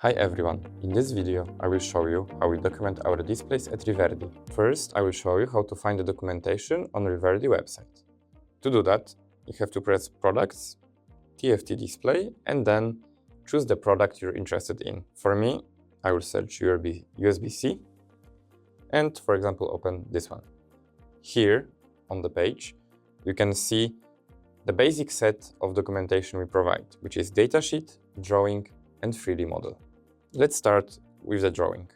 Hi everyone! In this video, I will show you how we document our displays at Riverdi. First, I will show you how to find the documentation on Riverdi website. To do that, you have to press Products, TFT Display, and then choose the product you're interested in. For me, I will search USB-C, and for example, open this one. Here, on the page, you can see the basic set of documentation we provide, which is datasheet, drawing, and 3D model. Let's start with the drawing.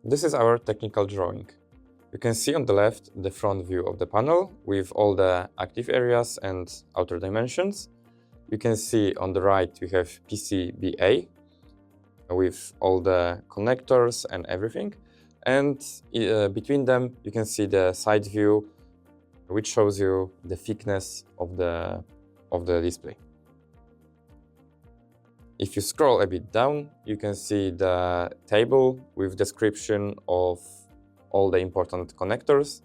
This is our technical drawing. You can see on the left the front view of the panel with all the active areas and outer dimensions. You can see on the right we have PCBA with all the connectors and everything. And between them you can see the side view, which shows you the thickness of the display. If you scroll a bit down, you can see the table with description of all the important connectors.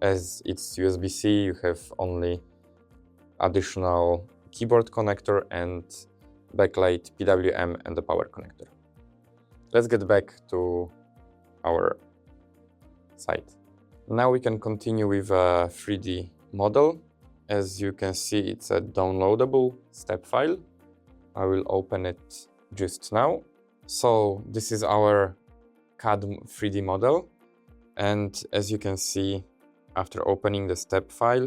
As it's USB-C, you have only additional keyboard connector and backlight PWM and the power connector. Let's get back to our site. Now we can continue with a 3D model. As you can see, it's a downloadable step file. I will open it just now. So this is our CAD 3D model. And as you can see, after opening the step file,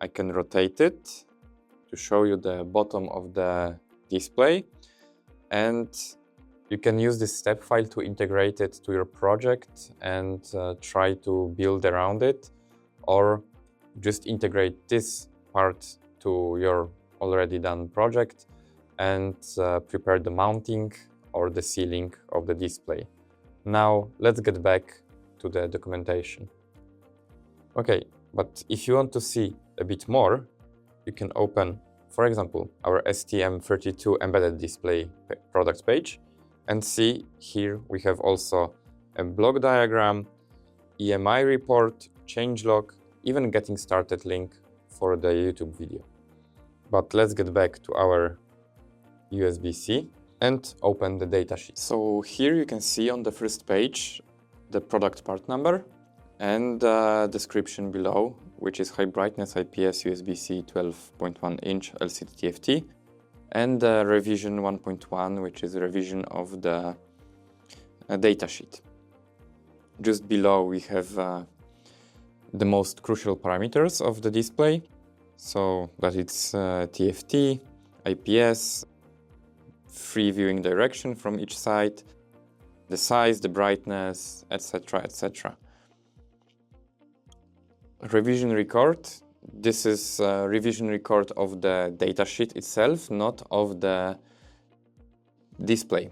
I can rotate it to show you the bottom of the display. And you can use this step file to integrate it to your project and try to build around it, or just integrate this part to your already done project and prepare the mounting or the sealing of the display. Now let's get back to the documentation. Okay, but if you want to see a bit more, you can open, for example, our STM32 embedded display product page and see here we have also a block diagram, EMI report, changelog, even getting started link for the YouTube video. But let's get back to our USB-C and open the datasheet. So here you can see on the first page the product part number and the description below, which is high brightness IPS USB-C 12.1 inch LCD TFT, and revision 1.1, which is a revision of the datasheet. Just below we have the most crucial parameters of the display, so that it's TFT, IPS, free viewing direction from each side, the size, the brightness, etc., etc. Revision record. This is a revision record of the datasheet itself, not of the display.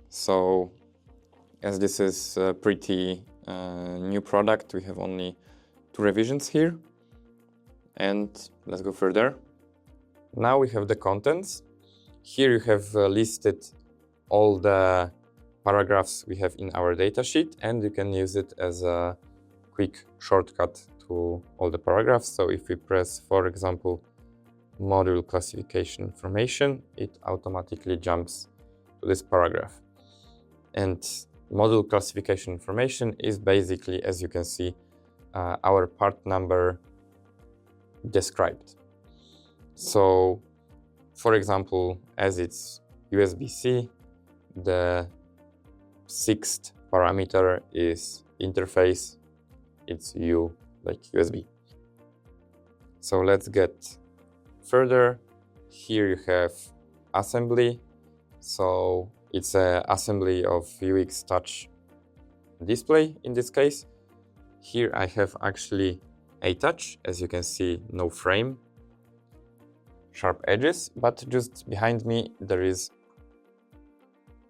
So, as this is a pretty new product, we have only 2 revisions here. And let's go further. Now we have the contents. Here you have listed all the paragraphs we have in our datasheet, and you can use it as a quick shortcut to all the paragraphs. So if we press, for example, module classification information, it automatically jumps to this paragraph. And module classification information is basically, as you can see, our part number described. So, for example, as it's USB-C, the 6th parameter is interface, it's U like USB. So let's get further. Here you have assembly. So it's an assembly of UX touch display in this case. Here I have actually a touch, as you can see, no frame, sharp edges, but just behind me there is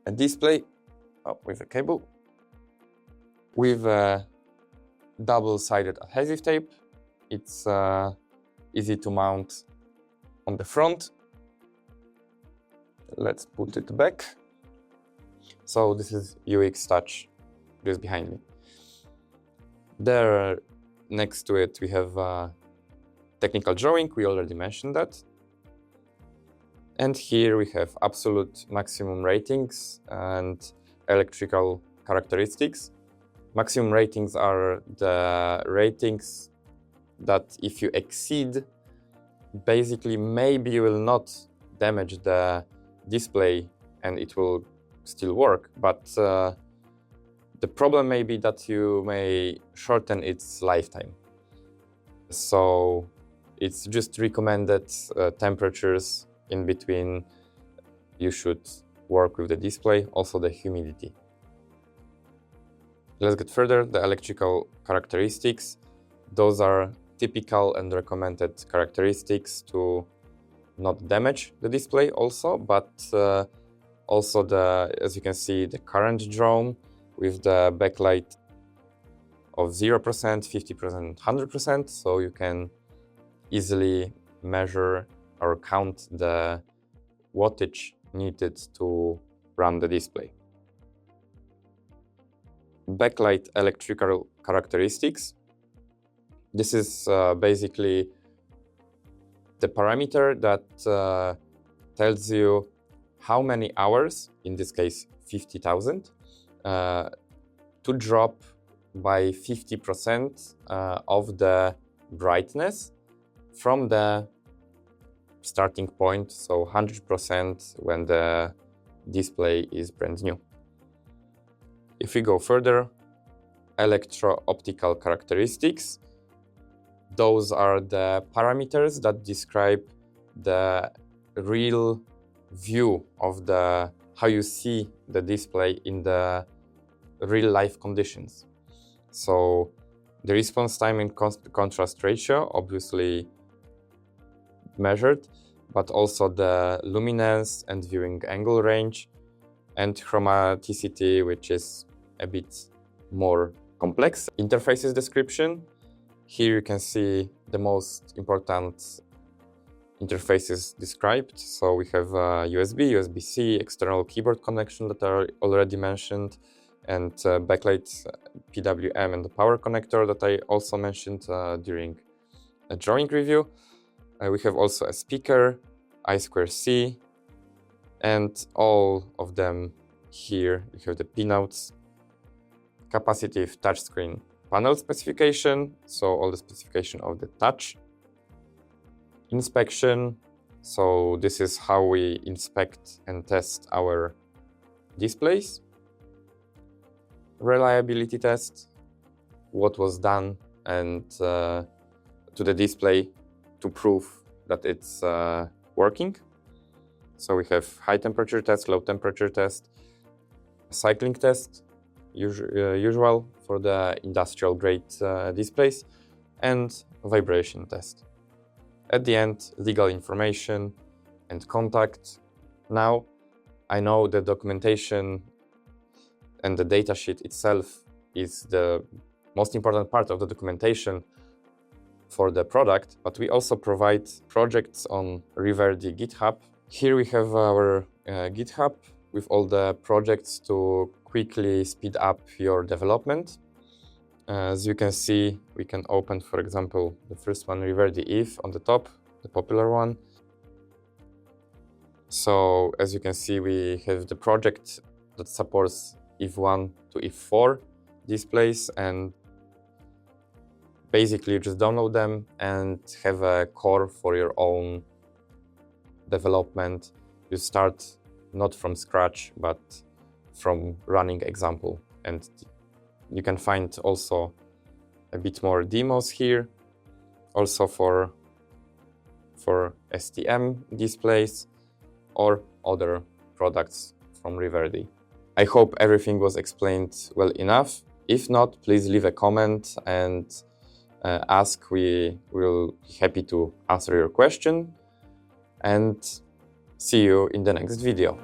a display with a cable with a double-sided adhesive tape. It's easy to mount on the front. Let's put it back. So this is UX touch just behind me. There next to it we have technical drawing, we already mentioned that. And here we have absolute maximum ratings and electrical characteristics. Maximum ratings are the ratings that if you exceed, basically maybe you will not damage the display and it will still work, but the problem may be that you may shorten its lifetime. So it's just recommended temperatures in between. You should work with the display, also the humidity. Let's get further. The electrical characteristics. Those are typical and recommended characteristics to not damage the display also, but also as you can see, the current drawn with the backlight of 0%, 50%, 100%, so you can easily measure or count the wattage needed to run the display. Backlight electrical characteristics. This is basically the parameter that tells you how many hours, in this case 50,000, to drop by 50% of the brightness from the starting point, so 100% when the display is brand new. If we go further, electro-optical characteristics. Those are the parameters that describe the real view of how you see the display in the real life conditions. So the response time and contrast ratio, obviously measured, but also the luminance and viewing angle range, and chromaticity, which is a bit more complex. Interfaces description. Here you can see the most important interfaces described. So we have USB, USB-C, external keyboard connection that I already mentioned, and backlight PWM and the power connector that I also mentioned during a drawing review. We have also a speaker, I2C, and all of them here. We have the pinouts, capacitive touchscreen panel specification, so all the specification of the touch. Inspection, so this is how we inspect and test our displays. Reliability test, what was done and to the display to prove that it's working. So we have high temperature test, low temperature test, cycling test, usual for the industrial grade displays, and vibration test. At the end, legal information and contact. Now, I know the documentation and the datasheet itself is the most important part of the documentation for the product, but we also provide projects on Riverdi GitHub. Here we have our GitHub with all the projects to quickly speed up your development. As you can see, we can open, for example, the first one, Riverdi if on the top, the popular one. So as you can see, we have the project that supports if1 to if4 displays, and basically you just download them and have a core for your own development. You start not from scratch, but from running example. And you can find also a bit more demos here, also for STM displays or other products from Riverdi. I hope everything was explained well enough. If not, please leave a comment and ask. We will be happy to answer your question. And see you in the next video.